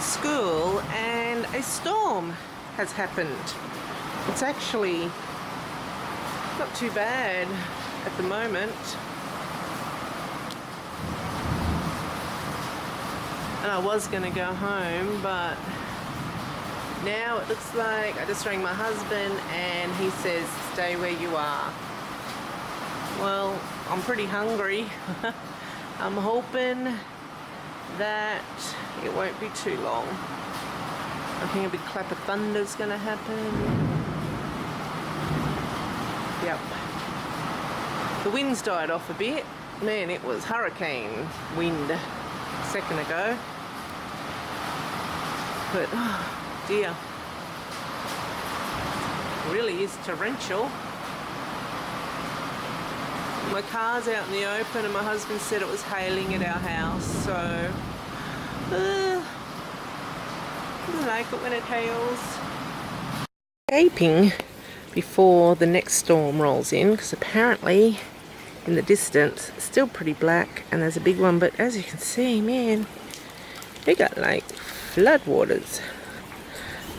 school and a storm has happened. It's actually not too bad at the moment. And I was going to go home, but now it looks like I just rang my husband and he says stay where you are. Well, I'm pretty hungry. I'm hoping that it won't be too long. I think a big clap of thunder is going to happen. Yep. The wind's died off a bit. Man, it was hurricane wind a second ago. But, oh dear. It really is torrential. My car's out in the open and my husband said it was hailing at our house, so I don't like it when it hails. Escaping before the next storm rolls in, because apparently in the distance it's still pretty black and there's a big one, but as you can see, man, they got like floodwaters.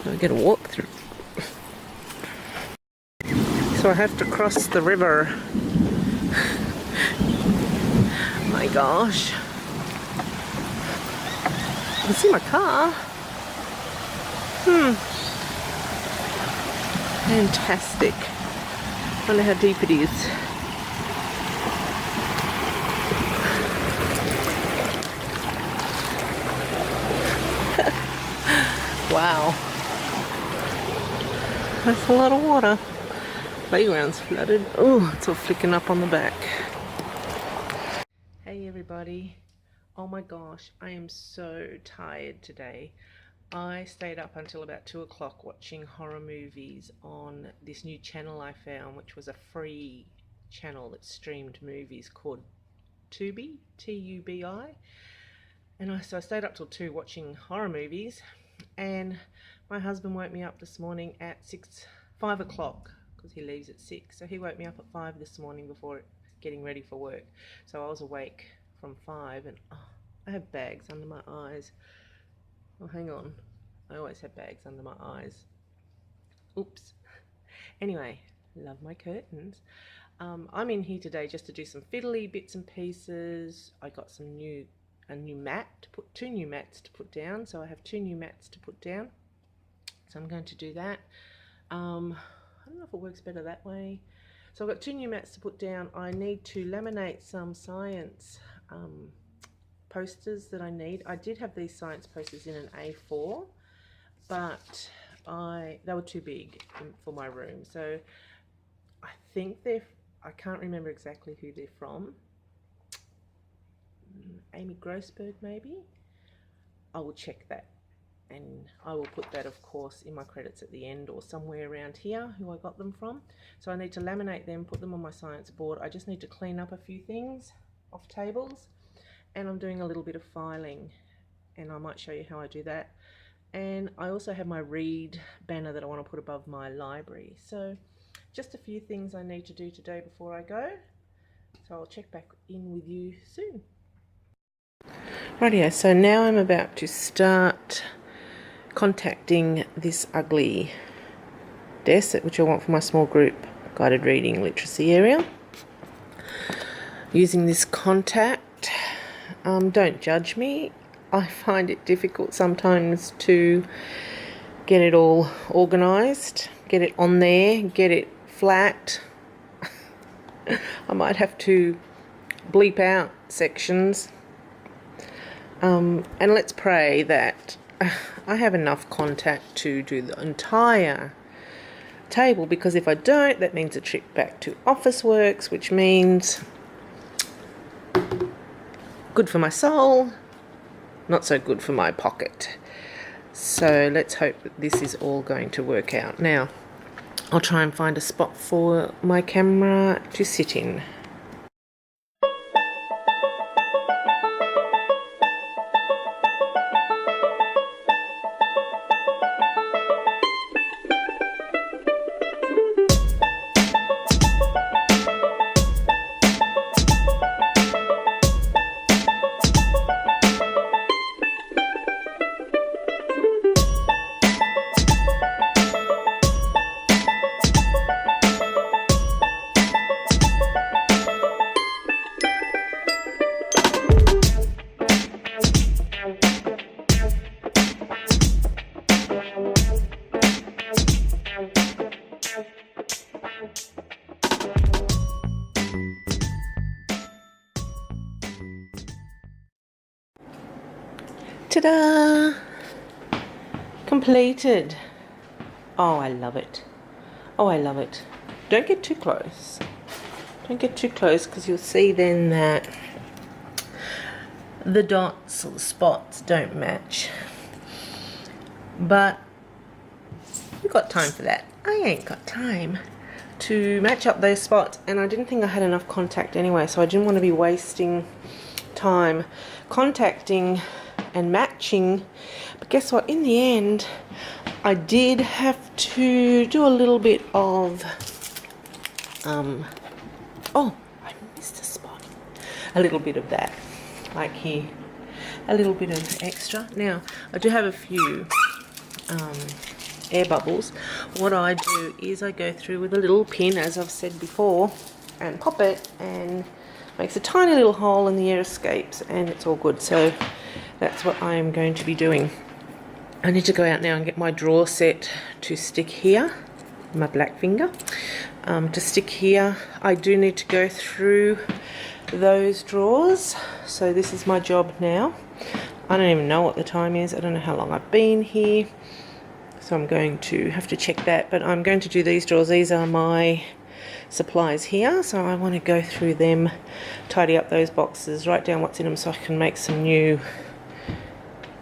I'm gonna walk through. So I have to cross the river. My gosh. You can see my car. Fantastic. Wonder how deep it is. Wow. That's a lot of water. Playground's flooded. Oh, it's all flicking up on the back. Hey everybody. Oh my gosh, I am so tired today. I stayed up until about 2 o'clock watching horror movies on this new channel I found, which was a free channel that streamed movies called Tubi, T-U-B-I. And so I stayed up till 2 watching horror movies, and my husband woke me up this morning at 5 o'clock, because he leaves at 6. So he woke me up at 5 this morning before getting ready for work. So I was awake from 5, and I have bags under my eyes. Oh, hang on. I always have bags under my eyes. Oops. Anyway, love my curtains. I'm in here today just to do some fiddly bits and pieces. I got a new mat to put, 2 new mats to put down. So I have 2 new mats to put down. So I'm going to do that. I don't know if it works better that way. So I've got 2 new mats to put down. I need to laminate some science posters that I need. I did have these science posters in an A4, but they were too big for my room. So I think I can't remember exactly who they're from. Amy Grossberg maybe? I will check that. And I will put that, of course, in my credits at the end or somewhere around here, who I got them from. So I need to laminate them, put them on my science board. I just need to clean up a few things off tables. And I'm doing a little bit of filing. And I might show you how I do that. And I also have my read banner that I want to put above my library. So just a few things I need to do today before I go. So I'll check back in with you soon. Rightio, so now I'm about to start contacting this ugly desk, which I want for my small group guided reading literacy area. Using this contact, don't judge me. I find it difficult sometimes to get it all organised, get it on there, get it flat. I might have to bleep out sections. And let's pray that I have enough contact to do the entire table, because if I don't, that means a trip back to Officeworks, which means good for my soul, not so good for my pocket. So let's hope that this is all going to work out. Now, I'll try and find a spot for my camera to sit in. Ta-da! Completed. Oh, I love it. Oh, I love it. Don't get too close. Don't get too close, because you'll see then that the dots or the spots don't match. But we've got time for that. I ain't got time to match up those spots, and I didn't think I had enough contact anyway, so I didn't want to be wasting time contacting and matching. But guess what, in the end I did have to do a little bit of oh, I missed a spot. A little bit of that, like here, a little bit of extra. Now I do have a few air bubbles. What I do is I go through with a little pin, as I've said before, and pop it, and makes a tiny little hole and the air escapes, and it's all good. So that's what I am going to be doing. I need to go out now and get my drawer set to stick here, my black finger, to stick here. I do need to go through those drawers, so this is my job now. I don't even know what the time is. I don't know how long I've been here, so I'm going to have to check that. But I'm going to do these drawers. These are my supplies here, so I want to go through them, tidy up those boxes, write down what's in them so I can make some new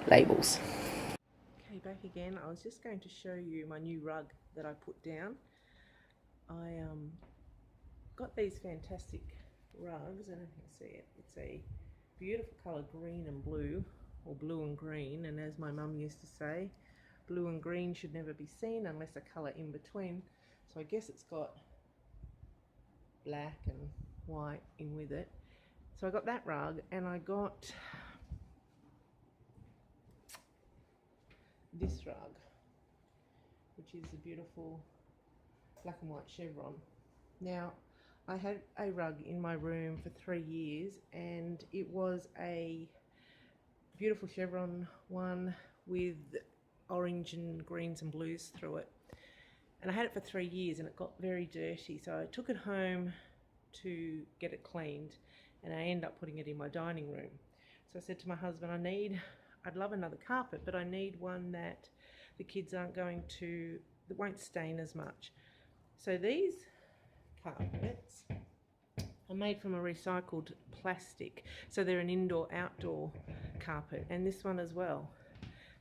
labels. Okay, back again. I was just going to show you my new rug that I put down. I got these fantastic rugs, and you can see it. It's a beautiful colour, green and blue, or blue and green, and as my mum used to say, blue and green should never be seen unless a colour in between. So I guess it's got black and white in with it. So I got that rug, and I got this rug, which is a beautiful black and white chevron. Now, I had a rug in my room for 3 years, and it was a beautiful chevron one with orange and greens and blues through it. And I had it for 3 years, and it got very dirty, so I took it home to get it cleaned, and I ended up putting it in my dining room. So I said to my husband, I'd love another carpet, but I need one that the kids aren't going to, that won't stain as much. So these carpets are made from a recycled plastic, so they're an indoor-outdoor carpet, and this one as well.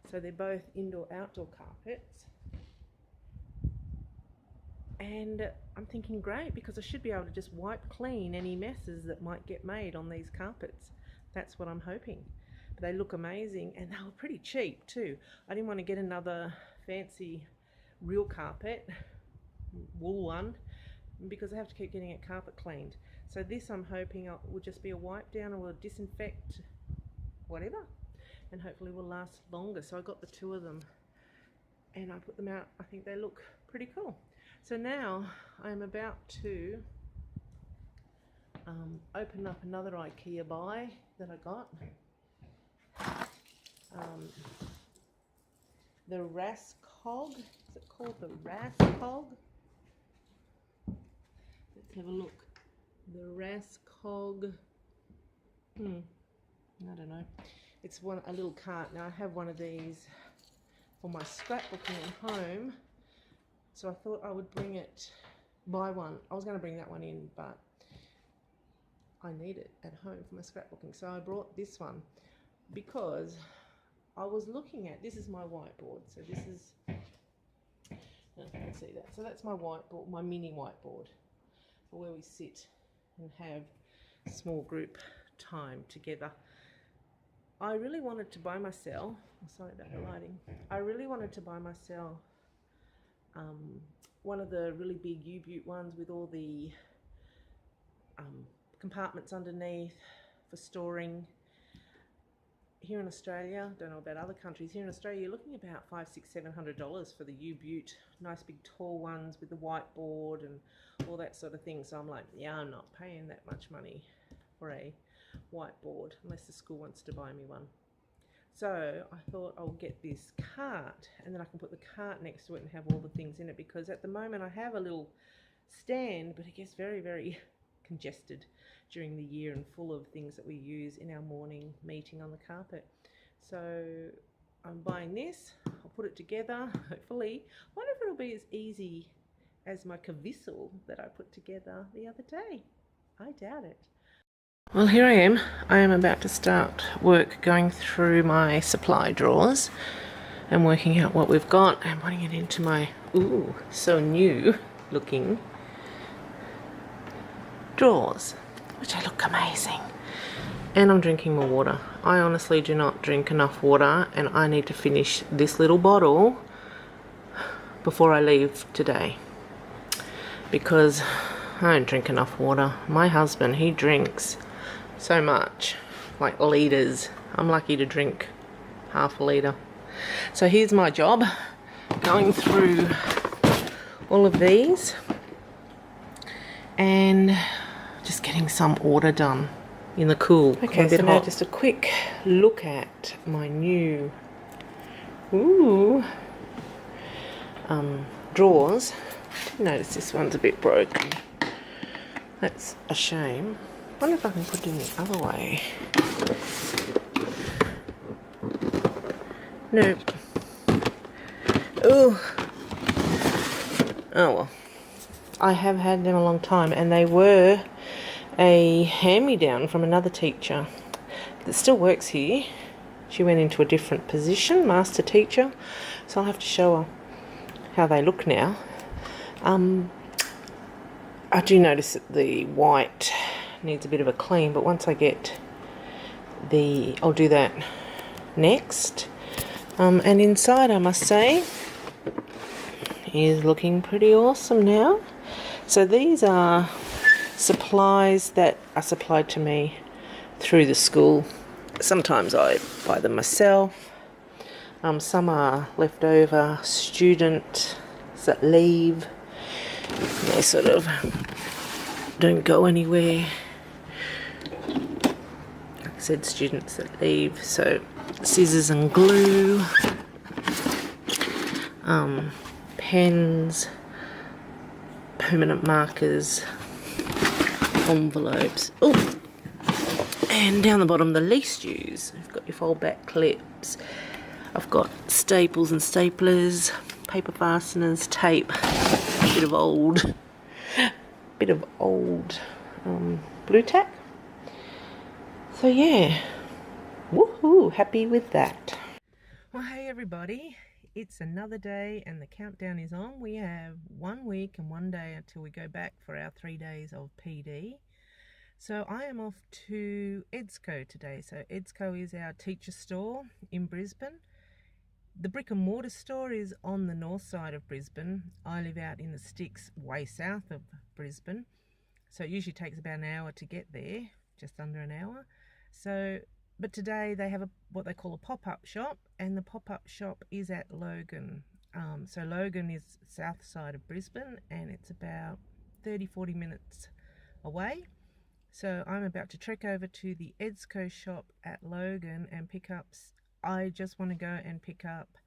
So they're both indoor-outdoor carpets, and I'm thinking great, because I should be able to just wipe clean any messes that might get made on these carpets. That's what I'm hoping. But they look amazing, and they were pretty cheap too. I didn't want to get another fancy real carpet, wool one, because I have to keep getting it carpet cleaned. So this, I'm hoping, will just be a wipe down, or will disinfect, whatever, and hopefully will last longer. So I got the two of them, and I put them out. I think they look pretty cool. So now I'm about to open up another IKEA buy that I got. The Rascog. Is it called the Rascog? Let's have a look. The Rascog. I don't know. It's a little cart. Now I have one of these for my scrapbooking at home, so I thought I would buy one. I was going to bring that one in, but I need it at home for my scrapbooking. So I brought this one because I was looking at, this is my whiteboard. So this is, you can see that. So that's my whiteboard, my mini whiteboard, for where we sit and have small group time together. I really wanted to buy myself, sorry about the lighting, I really wanted to buy myself one of the really big U-Butte ones with all the compartments underneath for storing. Here in Australia, don't know about other countries, here in Australia you're looking about $500, $600, $700 for the U-Butte, nice big tall ones with the whiteboard and all that sort of thing. So I'm like, yeah, I'm not paying that much money for a whiteboard unless the school wants to buy me one. So I thought I'll get this cart, and then I can put the cart next to it and have all the things in it, because at the moment I have a little stand, but it gets very, very congested during the year and full of things that we use in our morning meeting on the carpet. So I'm buying this. I'll put it together, hopefully. I wonder if it'll be as easy as my cavissel that I put together the other day. I doubt it. Well, here I am. I am about to start work going through my supply drawers and working out what we've got and putting it into my, ooh, so new looking drawers, which look amazing. And I'm drinking more water. I honestly do not drink enough water, and I need to finish this little bottle before I leave today, because I don't drink enough water. My husband, he drinks so much, like litres. I'm lucky to drink half a litre. So here's my job, going through all of these and just getting some order done in the cool. Okay, so now just a quick look at my new drawers. Notice this one's a bit broken. That's a shame. I wonder if I can put it in the other way. Nope. Oh well. I have had them a long time, and they were a hand-me-down from another teacher that still works here. She went into a different position, master teacher, so I'll have to show her how they look now. I do notice that the white needs a bit of a clean, but once I get I'll do that next. And inside, I must say, is looking pretty awesome now. So these are supplies that are supplied to me through the school. Sometimes I buy them myself. Some are leftover students that leave. They sort of don't go anywhere. Like I said, students that leave. So scissors and glue, pens, permanent markers, envelopes. Oh, and down the bottom, the least used. You've got your fold back clips. I've got staples and staplers, paper fasteners, tape, a bit of old blue tack. So yeah, woohoo, happy with that. Well, hey everybody, it's another day and the countdown is on. We have 1 week and 1 day until we go back for our 3 days of PD. So I am off to EDSCO today. So EDSCO is our teacher store in Brisbane. The brick and mortar store is on the north side of Brisbane. I live out in the sticks way south of Brisbane. So it usually takes about an hour to get there, just under an hour. So, but today they have what they call a pop-up shop, and the pop-up shop is at Logan. So Logan is south side of Brisbane, and it's about 30-40 minutes away. So I'm about to trek over to the EDSCO shop at Logan and pick up, I just want to go and pick up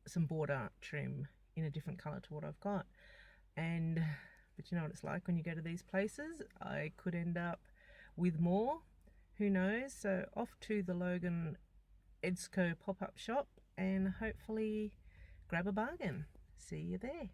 some border trim in a different colour to what I've got. But you know what it's like when you go to these places, I could end up with more, who knows. So off to the Logan EDSCO pop-up shop and hopefully grab a bargain. See you there.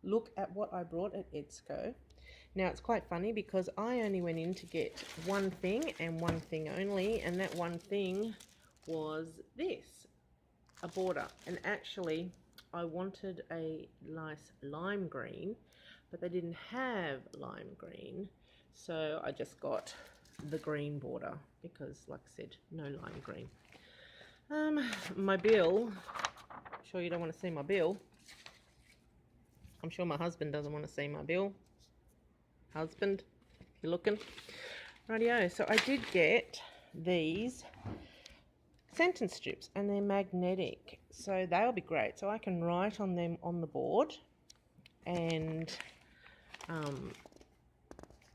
look at what I brought at Edsco. Now it's quite funny because I only went in to get one thing and one thing only, and that one thing was this, a border. And actually I wanted a nice lime green, but they didn't have lime green, so I just got the green border because, like I said, no lime green. My bill, I'm sure you don't want to see my bill. I'm sure my husband doesn't want to see my bill. Husband, you looking? Rightio, so I did get these sentence strips, and they're magnetic, so they'll be great. So I can write on them on the board, and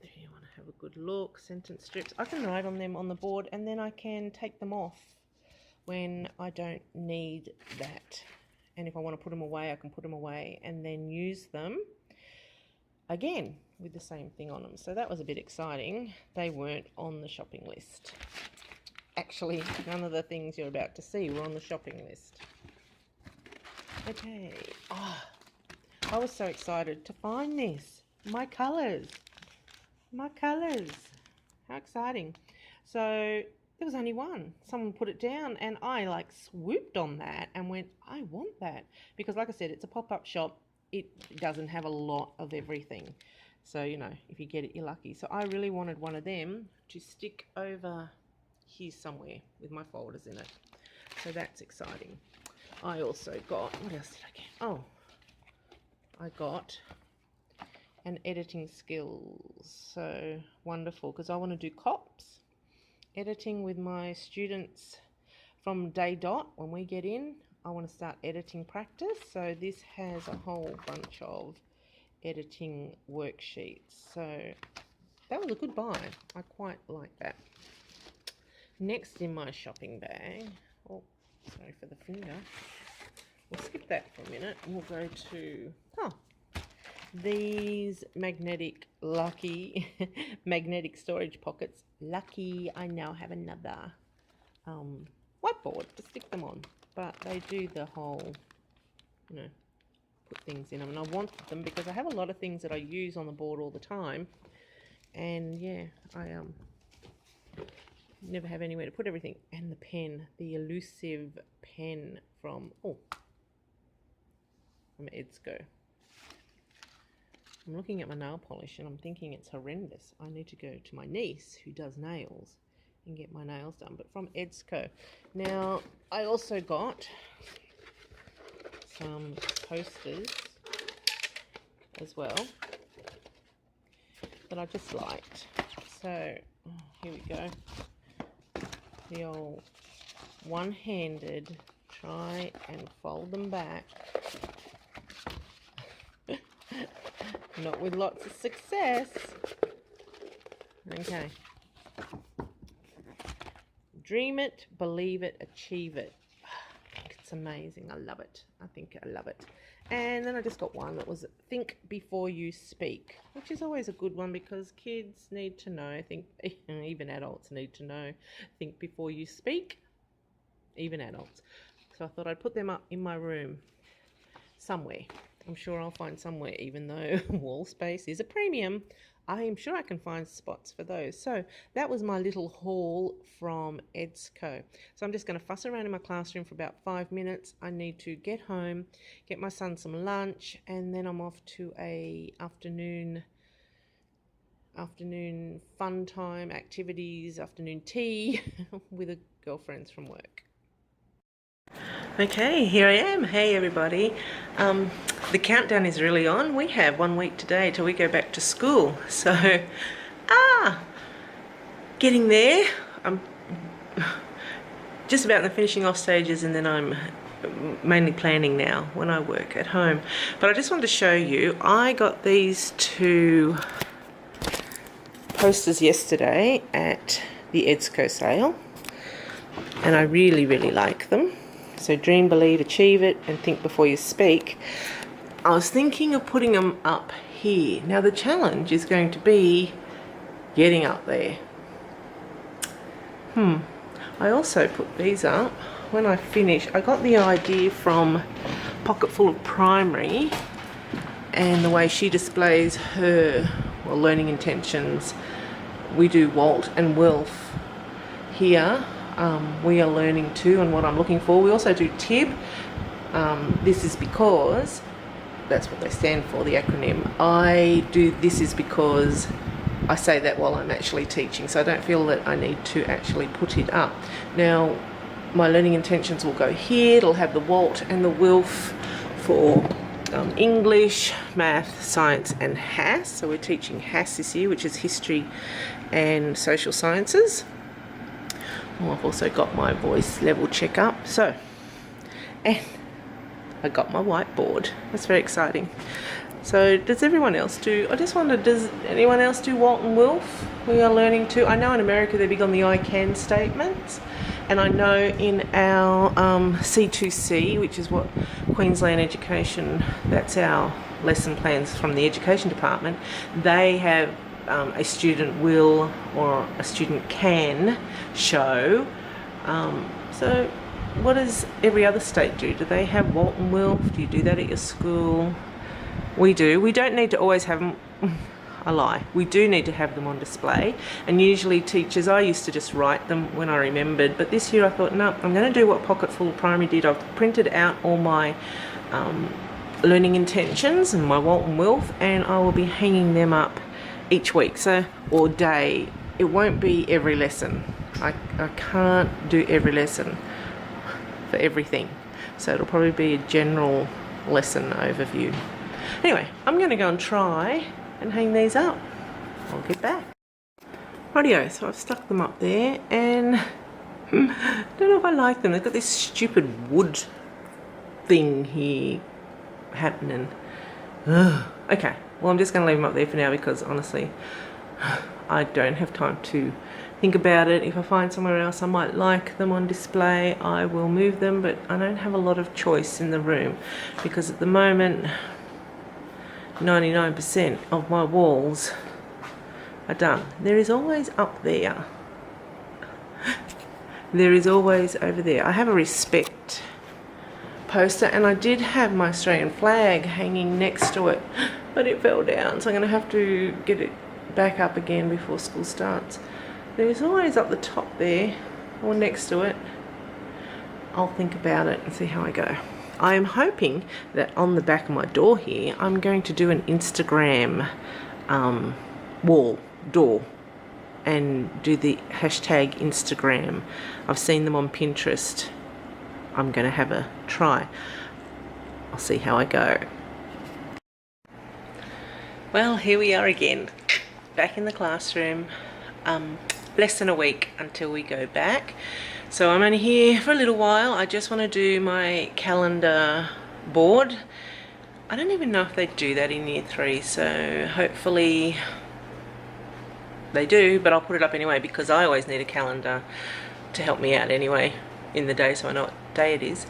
if you want to have a good look, sentence strips, I can write on them on the board, and then I can take them off when I don't need that. And if I want to put them away, I can put them away and then use them again with the same thing on them. So that was a bit exciting. They weren't on the shopping list. Actually, none of the things you're about to see were on the shopping list. Okay. Oh, I was so excited to find this. My colours. My colours. How exciting. So there was only one. Someone put it down and I like swooped on that and went, I want that. Because like I said, it's a pop-up shop. It doesn't have a lot of everything. So, you know, if you get it, you're lucky. So I really wanted one of them to stick over here somewhere with my folders in it. So that's exciting. I also got, what else did I get? Oh, I got an editing skills. So wonderful, because I want to do COPs, editing with my students from day dot. When we get in, I want to start editing practice. So this has a whole bunch of editing worksheets. So that was a good buy. I quite like that. Next in my shopping bag, oh, sorry for the finger. We'll skip that for a minute and we'll go to, these magnetic, lucky, magnetic storage pockets. Lucky, I now have another whiteboard to stick them on. But they do the whole, you know, put things in them. And I wanted them because I have a lot of things that I use on the board all the time. And yeah, I never have anywhere to put everything. And the pen, the elusive pen from Edsco. I'm looking at my nail polish and I'm thinking it's horrendous. I need to go to my niece who does nails and get my nails done, but from Edsco. Now, I also got some posters as well that I just liked. So, here we go. The old one-handed, try and fold them back. Not with lots of success. Okay. Dream it, believe it, achieve it. It's amazing. I love it. I think I love it. And then I just got one that was think before you speak, which is always a good one because kids need to know. Even adults need to know. Think before you speak, even adults. So I thought I'd put them up in my room somewhere. I'm sure I'll find somewhere, even though wall space is a premium. I am sure I can find spots for those. So that was my little haul from Edsco. So I'm just going to fuss around in my classroom for about 5 minutes. I need to get home, get my son some lunch, and then I'm off to a afternoon fun time activities, afternoon tea with the girlfriends from work. Okay, here I am. Hey everybody. The countdown is really on. We have 1 week today till we go back to school. So, getting there. I'm just about in the finishing off stages, and then I'm mainly planning now when I work at home. But I just wanted to show you, I got these two posters yesterday at the Edsco sale, and I really, really like them. So dream, believe, achieve it, and think before you speak. I was thinking of putting them up here. Now the challenge is going to be getting up there. I also put these up when I finish. I got the idea from Pocketful of Primary, and the way she displays her learning intentions. We do Walt and Wilf here. We are learning too, and what I'm looking for. We also do TIB. This is because that's what they stand for, the acronym. I do this is because I say that while I'm actually teaching, so I don't feel that I need to actually put it up. Now, my learning intentions will go here. It'll have the Walt and the Wilf for English, math, science and HASS. So we're teaching HASS this year, which is history and social sciences. Well, I've also got my voice level check up. So, and I got my whiteboard. That's very exciting. So does everyone else do, I just wonder, does anyone else do Walt and Wilf? We are learning too. I know in America they're big on the I can statements, and I know in our C2C, which is what Queensland Education, that's our lesson plans from the Education Department, they have a student will or a student can show. So what does every other state do? Do they have Walt and Wilf? Do you do that at your school? We do. We don't need to always have them. I lie. We do need to have them on display, and usually teachers, I used to just write them when I remembered, but this year I thought, no, I'm going to do what Pocket Full of Primary did. I've printed out all my learning intentions and my Walt and Wilf, and I will be hanging them up each week, so, or day. It won't be every lesson. I can't do every lesson for everything, so it'll probably be a general lesson overview. Anyway, I'm going to go and try and hang these up. I'll get back. Rightio, so I've stuck them up there, and don't know if I like them. They've got this stupid wood thing here happening. Ugh. Okay, well, I'm just going to leave them up there for now because honestly I don't have time to think about it. If I find somewhere else I might like them on display, I will move them, but I don't have a lot of choice in the room because at the moment 99% of my walls are done. There is always up there. There is always over there. I have a respect poster, and I did have my Australian flag hanging next to it, but it fell down, so I'm going to have to get it back up again before school starts. There's always up the top there or next to it. I'll think about it and see how I go. I am hoping that on the back of my door here, I'm going to do an Instagram wall door and do the hashtag Instagram. I've seen them on Pinterest. I'm going to have a try. I'll see how I go. Well, here we are again, back in the classroom. Less than a week until we go back. So I'm only here for a little while. I just want to do my calendar board. I don't even know if they do that in year 3, so hopefully they do, but I'll put it up anyway because I always need a calendar to help me out anyway in the day, so I know what day it is.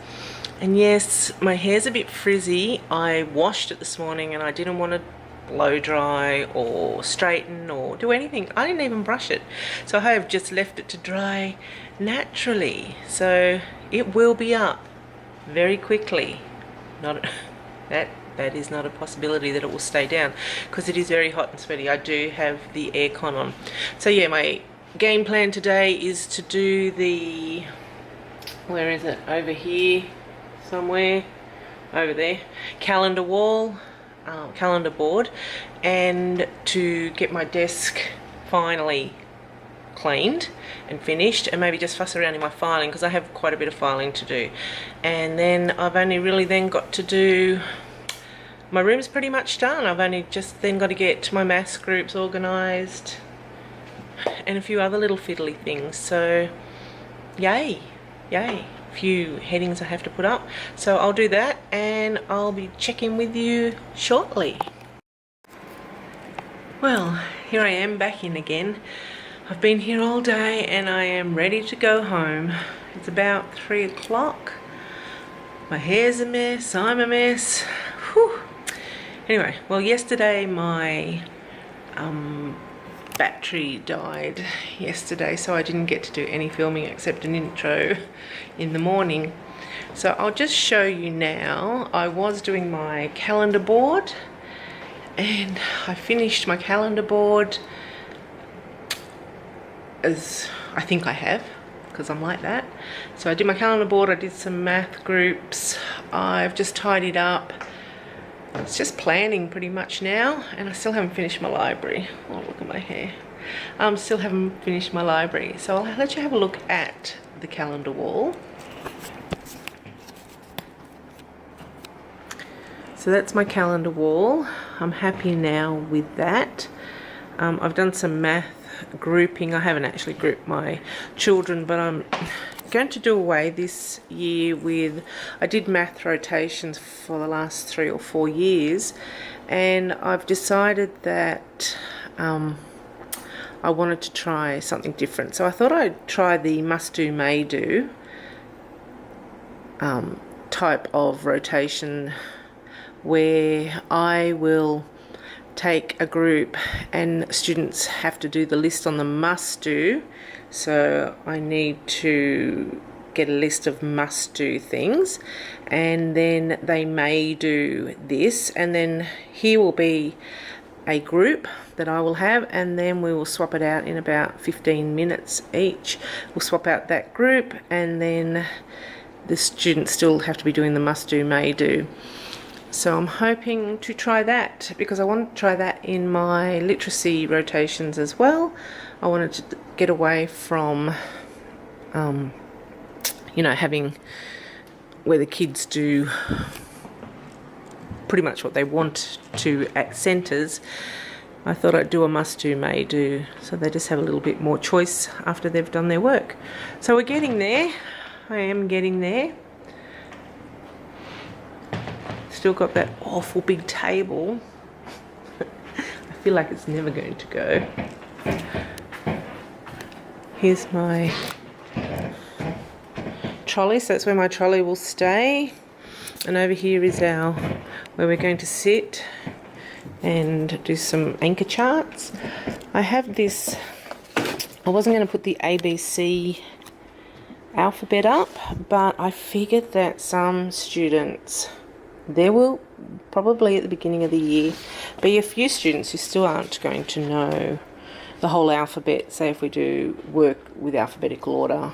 And yes, my hair's a bit frizzy. I washed it this morning and I didn't want to blow dry or straighten or do anything. I didn't even brush it, so I have just left it to dry naturally, so it will be up very quickly. Not that is not a possibility that it will stay down because it is very hot and sweaty. I do have the aircon on. So yeah, my game plan today is to do the, where is it, over here somewhere, over there, calendar wall, calendar board, and to get my desk finally cleaned and finished, and maybe just fuss around in my filing because I have quite a bit of filing to do. And then I've only really then got to do, my room's pretty much done. I've only just then got to get my maths groups organised and a few other little fiddly things. So yay, a few headings I have to put up, so I'll do that and I'll be checking with you shortly. Well, here I am back in again. I've been here all day and I am ready to go home. It's about 3 o'clock. My hair's a mess, I'm a mess. Whew. Anyway, well, yesterday my battery died yesterday, so I didn't get to do any filming except an intro in the morning. So I'll just show you now. I was doing my calendar board and I finished my calendar board, as I think I have, because I'm like that. So I did my calendar board, I did some math groups, I've just tidied up. It's just planning pretty much now, and I still haven't finished my library. Oh, look at my hair. Still haven't finished my library. So I'll let you have a look at the calendar wall. So that's my calendar wall. I'm happy now with that. I've done some math grouping. I haven't actually grouped my children, but I'm going to do away this year with, I did math rotations for the last 3 or 4 years, and I've decided that I wanted to try something different. So I thought I'd try the must do, may do type of rotation, where I will take a group and students have to do the list on the must do. So I need to get a list of must do things, and then they may do this, and then here will be a group that I will have, and then we will swap it out in about 15 minutes each. We'll swap out that group, and then the students still have to be doing the must do, may do. So I'm hoping to try that, because I want to try that in my literacy rotations as well. I wanted to get away from, you know, having where the kids do pretty much what they want to at centres. I thought I'd do a must do, may do, so they just have a little bit more choice after they've done their work. So we're getting there. I am getting there. Still got that awful big table. I feel like it's never going to go. Here's my trolley, so that's where my trolley will stay. And over here is our, where we're going to sit and do some anchor charts. I have this, I wasn't going to put the ABC alphabet up, but I figured that some students, there will probably at the beginning of the year be a few students who still aren't going to know the whole alphabet. Say if we do work with alphabetical order,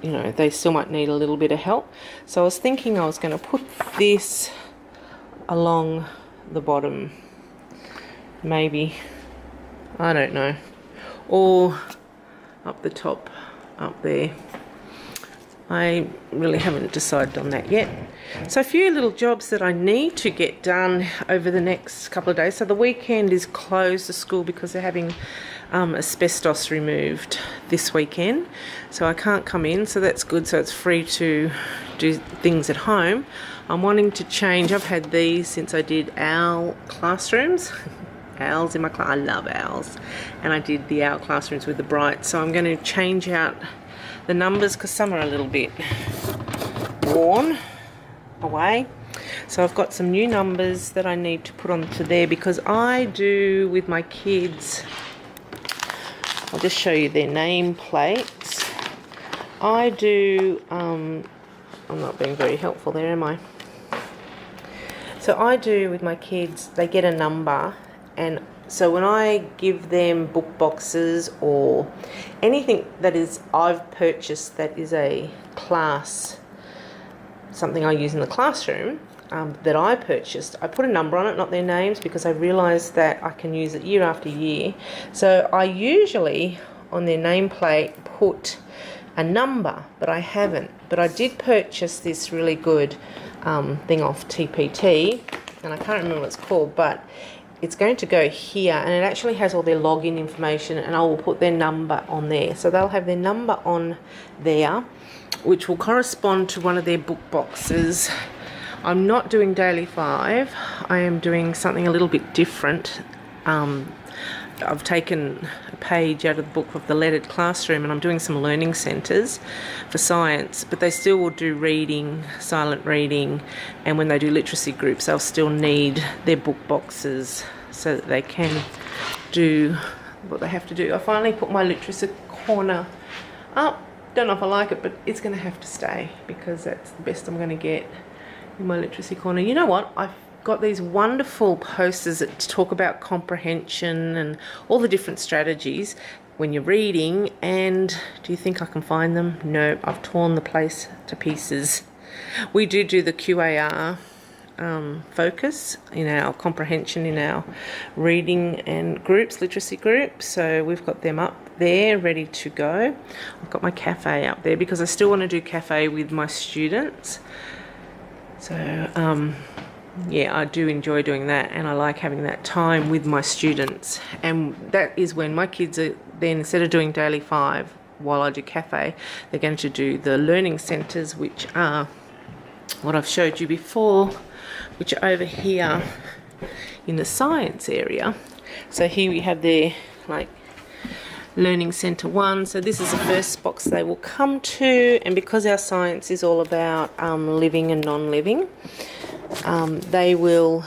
you know, they still might need a little bit of help. So I was thinking I was going to put this along the bottom, maybe, I don't know, or up the top, up there. I really haven't decided on that yet. So a few little jobs that I need to get done over the next couple of days. So the weekend is closed to school because they're having asbestos removed this weekend, so I can't come in, so that's good. So it's free to do things at home. I'm wanting to change. I've had these since I did owl classrooms. Owls in my class. I love owls, and I did the owl classrooms with the bright. So I'm going to change out the numbers because some are a little bit worn away. So I've got some new numbers that I need to put onto there, because I do with my kids, I'll just show you their name plates. I do, I'm not being very helpful there, am I? So I do with my kids, they get a number, and so when I give them book boxes or anything that is I've purchased that is a class, something I use in the classroom, that I purchased, I put a number on it, not their names, because I realised that I can use it year after year. So I usually on their nameplate put a number, but I haven't. But I did purchase this really good thing off TPT, and I can't remember what it's called, but it's going to go here, and it actually has all their login information, and I will put their number on there. So they'll have their number on there, which will correspond to one of their book boxes. I'm not doing Daily 5. I am doing something a little bit different. I've taken a page out of the book of the Lettered Classroom, and I'm doing some learning centres for science, but they still will do reading, silent reading, and when they do literacy groups, they'll still need their book boxes so that they can do what they have to do. I finally put my literacy corner up. Don't know if I like it, but it's going to have to stay because that's the best I'm going to get in my literacy corner. You know what? got these wonderful posters that talk about comprehension and all the different strategies when you're reading. And do you think I can find them? No, I've torn the place to pieces. We do the QAR focus in our comprehension in our reading and groups, literacy groups, so we've got them up there ready to go. I've got my cafe up there because I still want to do cafe with my students. So yeah, I do enjoy doing that, and I like having that time with my students. And that is when my kids are then, instead of doing daily 5 while I do cafe, they're going to do the learning centres, which are what I've showed you before, which are over here in the science area. So here we have their like learning centre 1. So this is the first box they will come to, and because our science is all about living and non-living, they will,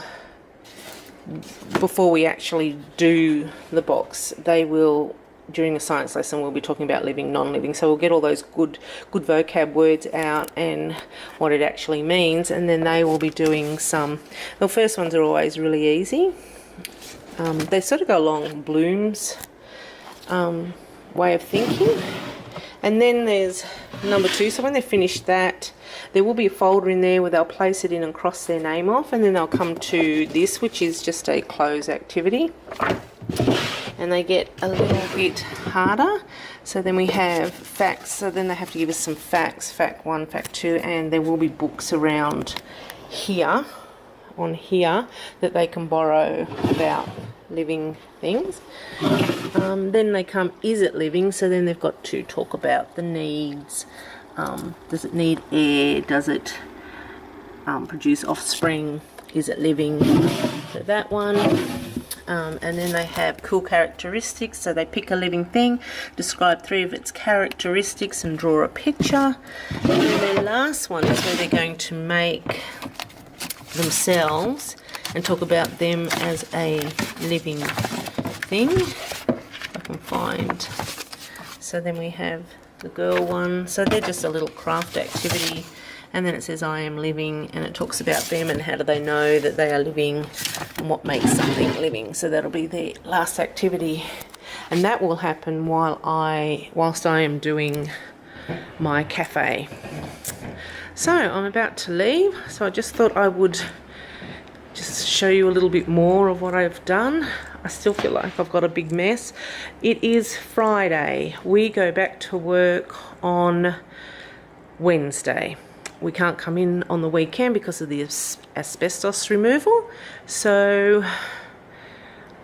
before we actually do the box, they will, during the science lesson, we'll be talking about living, non-living. So we'll get all those good vocab words out and what it actually means, and then they will be doing some. The first ones are always really easy. They sort of go along Bloom's way of thinking, and then there's number 2. So when they finish that, there will be a folder in there where they'll place it in and cross their name off, and then they'll come to this, which is just a close activity. And they get a little bit harder. So then we have facts, so then they have to give us some facts, fact 1, fact 2, and there will be books around here, on here, that they can borrow about living things. Then they come, is it living? So then they've got to talk about the needs. Does it need air? Does it produce offspring? Is it living? So that one. And then they have cool characteristics, so they pick a living thing, describe 3 of its characteristics and draw a picture. And then the last one is where they're going to make themselves and talk about them as a living thing, if I can find. So then we have the girl one, so they're just a little craft activity. And then it says I am living, and it talks about them and how do they know that they are living and what makes something living. So that'll be the last activity, and that will happen whilst I am doing my cafe. So I'm about to leave, so I just thought I would just show you a little bit more of what I've done. I still feel like I've got a big mess. It is Friday. We go back to work on Wednesday. We can't come in on the weekend because of the asbestos removal. So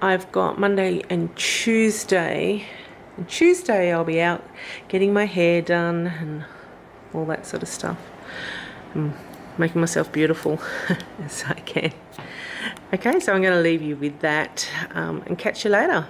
I've got Monday and Tuesday. And Tuesday I'll be out getting my hair done and all that sort of stuff. Making myself beautiful as I can. Okay, so I'm going to leave you with that and catch you later.